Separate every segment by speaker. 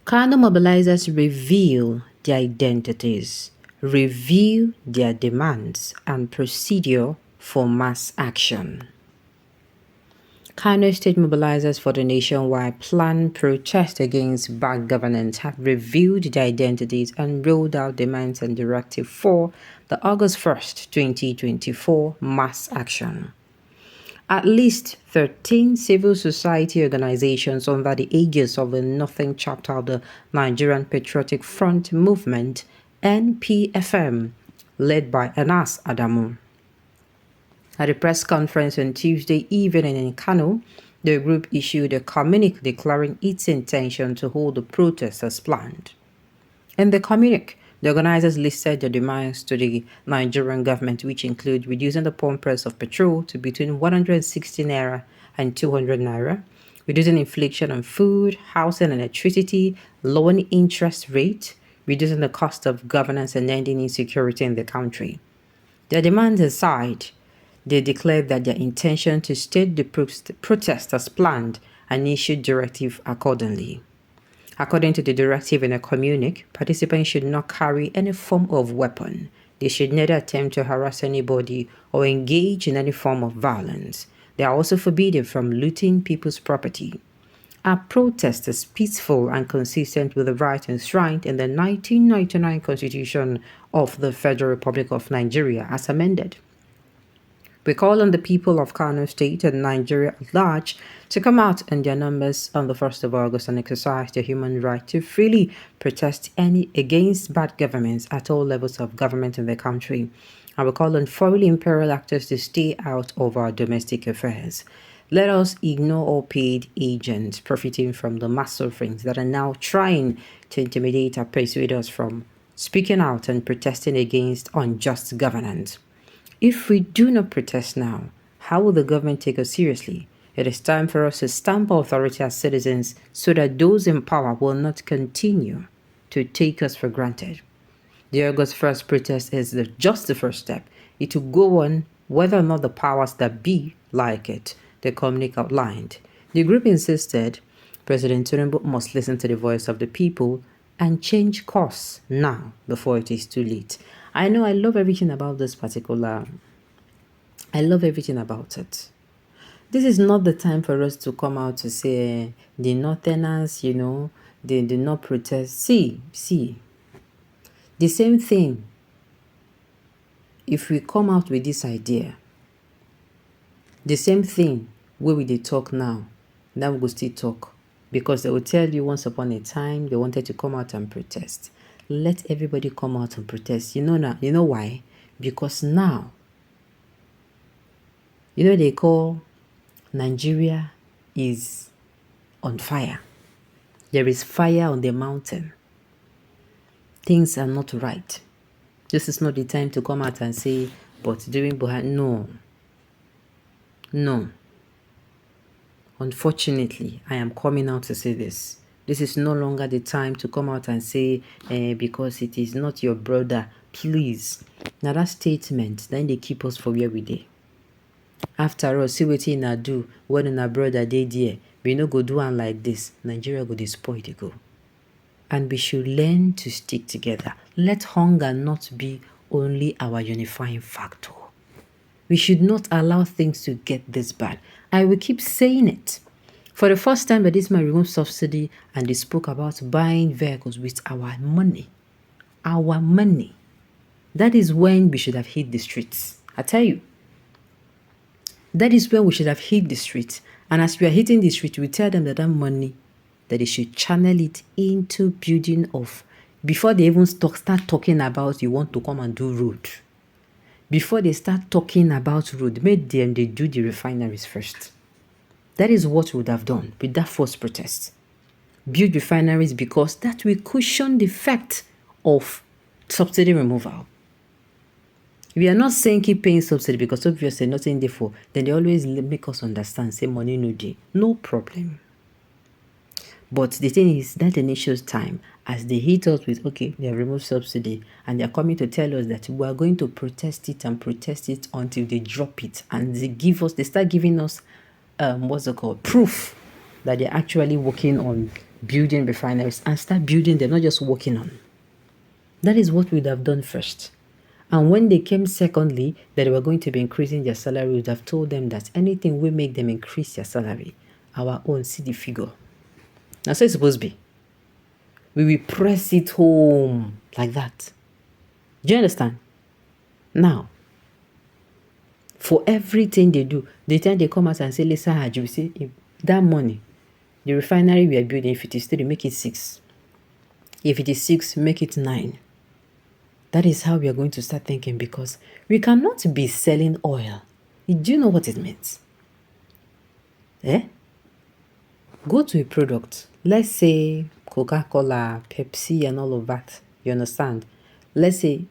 Speaker 1: Kano Mobilizers reveal their identities, review their demands, and procedure for mass action. Kano State Mobilizers for the nationwide planned protest against bad governance have revealed their identities and rolled out demands and directives for the August 1st, 2024 mass action. At least 13 civil society organizations under the aegis of the Northern Chapter of the Nigerian Patriotic Front Movement, NPFM, led by Anas Adamu. At a press conference on Tuesday evening in Kano, the group issued a communique declaring its intention to hold the protest as planned. In the communique, the organizers listed their demands to the Nigerian government, which include reducing the pump price of petrol to between 160 naira and 200 naira, reducing inflation on food, housing, and electricity, lowering interest rate, reducing the cost of governance, and ending insecurity in the country. Their demands aside, they declared that their intention to state the protest as planned and issued directive accordingly. According to the directive in a communique, participants should not carry any form of weapon. They should neither attempt to harass anybody or engage in any form of violence. They are also forbidden from looting people's property. Our protest is peaceful and consistent with the right enshrined in the 1999 Constitution of the Federal Republic of Nigeria as amended. We call on the people of Kano State and Nigeria at large to come out in their numbers on the 1st of August and exercise their human right to freely protest against bad governments at all levels of government in the country. And we call on foreign imperial actors to stay out of our domestic affairs. Let us ignore all paid agents profiting from the mass sufferings that are now trying to intimidate or persuade us from speaking out and protesting against unjust governance. If we do not protest now, how will the government take us seriously? It is time for us to stamp authority as citizens so that those in power will not continue to take us for granted. The August 1st protest is just the first step. It will go on whether or not the powers that be like it, the communique outlined. The group insisted President Tinubu must listen to the voice of the people and change course now before it is too late. I know I love everything about this particular. I love everything about it. This is not the time for us to come out to say the Northerners, they did not protest. See, the same thing. If we come out with this idea, the same thing where we talk now, then we will still talk. Because they will tell you once upon a time they wanted to come out and protest. Let everybody come out and protest. You know why? Because now, they call Nigeria is on fire. There is fire on the mountain. Things are not right. This is not the time to come out and say, but during Buhari, no. Unfortunately, I am coming out to say this. This is no longer the time to come out and say, because it is not your brother, please. Now that statement, then they keep us for where we dey. After all, see what I do when our brother dey there. We no go do one like this. Nigeria go despoil the go. And we should learn to stick together. Let hunger not be only our unifying factor. We should not allow things to get this bad. I will keep saying it. For the first time, this man removed subsidy and they spoke about buying vehicles with our money. Our money. That is when we should have hit the streets. I tell you. That is when we should have hit the streets. And as we are hitting the street, we tell them that money, that they should channel it into building of, before they even start talking about you want to come and do road. Before they start talking about road, make them they do the refineries first. That is what we would have done with that first protest. Build refineries because that will cushion the effect of subsidy removal. We are not saying keep paying subsidy because obviously nothing there for. Then they always make us understand, say money no day. No problem. But the thing is that initial time, as they hit us with, okay, they have removed subsidy and they are coming to tell us that we are going to protest it until they drop it. And they start giving us, proof that they're actually working on building refineries and start building them, not just working on. That is what we would have done first. And when they came secondly, that they were going to be increasing their salary, we would have told them that anything will make them increase their salary, our own, see the figure. That's how it's supposed to be. We will press it home like that. Do you understand? Now, for everything they do, the time they come out and say, listen, Haj, you see, that money, the refinery we are building, if it is 3, make it 6. If it is 6, make it 9. That is how we are going to start thinking, because we cannot be selling oil. Do you know what it means? Go to a product, let's say Coca-Cola, Pepsi and all of that. You understand? Let's say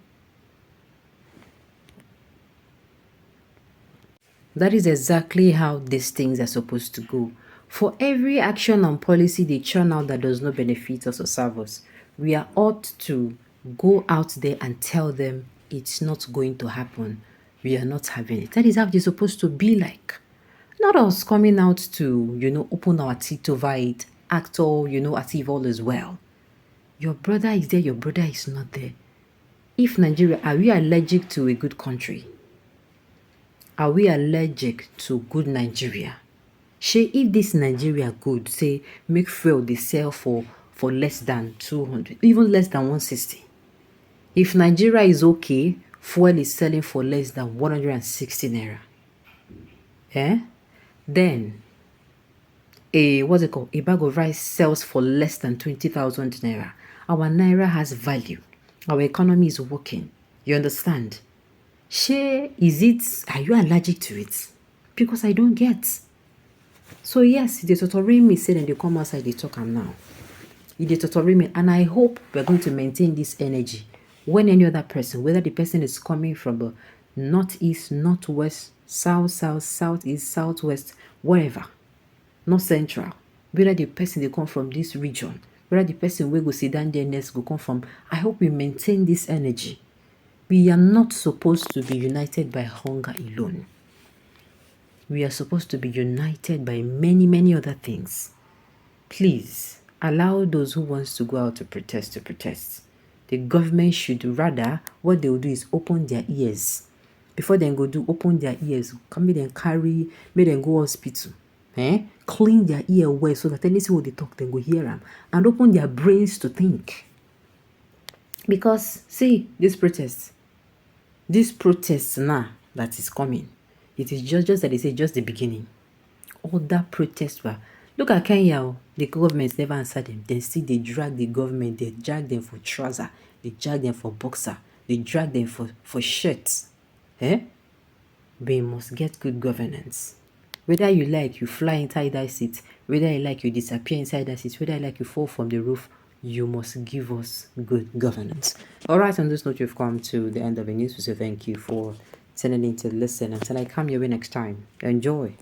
Speaker 1: that is exactly how these things are supposed to go. For every action and policy they churn out that does not benefit us or serve us, we are ought to go out there and tell them it's not going to happen. We are not having it. That is how they're supposed to be like. Not us coming out to, open our teeth over it, act all, as if all is well. Your brother is there, your brother is not there. If Nigeria, are we allergic to a good country? Are we allergic to good Nigeria? If this Nigeria good, say, make fuel they sell for less than 200, even less than 160. If Nigeria is okay, fuel is selling for less than 160 naira. Then, a bag of rice sells for less than 20,000 naira. Our naira has value. Our economy is working. You understand? Are you allergic to it? Because I don't get. So yes, the tutoring me said and they come outside, they talk am now. The tutoring me, and I hope we're going to maintain this energy. When any other person, whether the person is coming from the northeast, northwest, southeast, southwest, wherever, not central, whether the person they come from this region, whether the person will go sit down there next go come from, I hope we maintain this energy. We are not supposed to be united by hunger alone. We are supposed to be united by many, many other things. Please, allow those who wants to go out to protest to protest. The government should rather, what they will do is open their ears. Before they go do, open their ears. Make them go hospital. Clean their ear well so that anything what they talk, they go hear them. And open their brains to think. Because, see, this protest now that is coming, it is just that they say just the beginning. All that protests were. Look at Kenya, the government never answered them. Then still they drag the government, they drag them for trouser, they drag them for boxer, they drag them for shirts. We must get good governance. Whether you like, you fly inside that seat, whether you like, you disappear inside that seat, whether you like, you fall from the roof, you must give us good governance. All right, on this note, you've come to the end of the news. So thank you for tuning in to listen. Until I come your way next time, enjoy.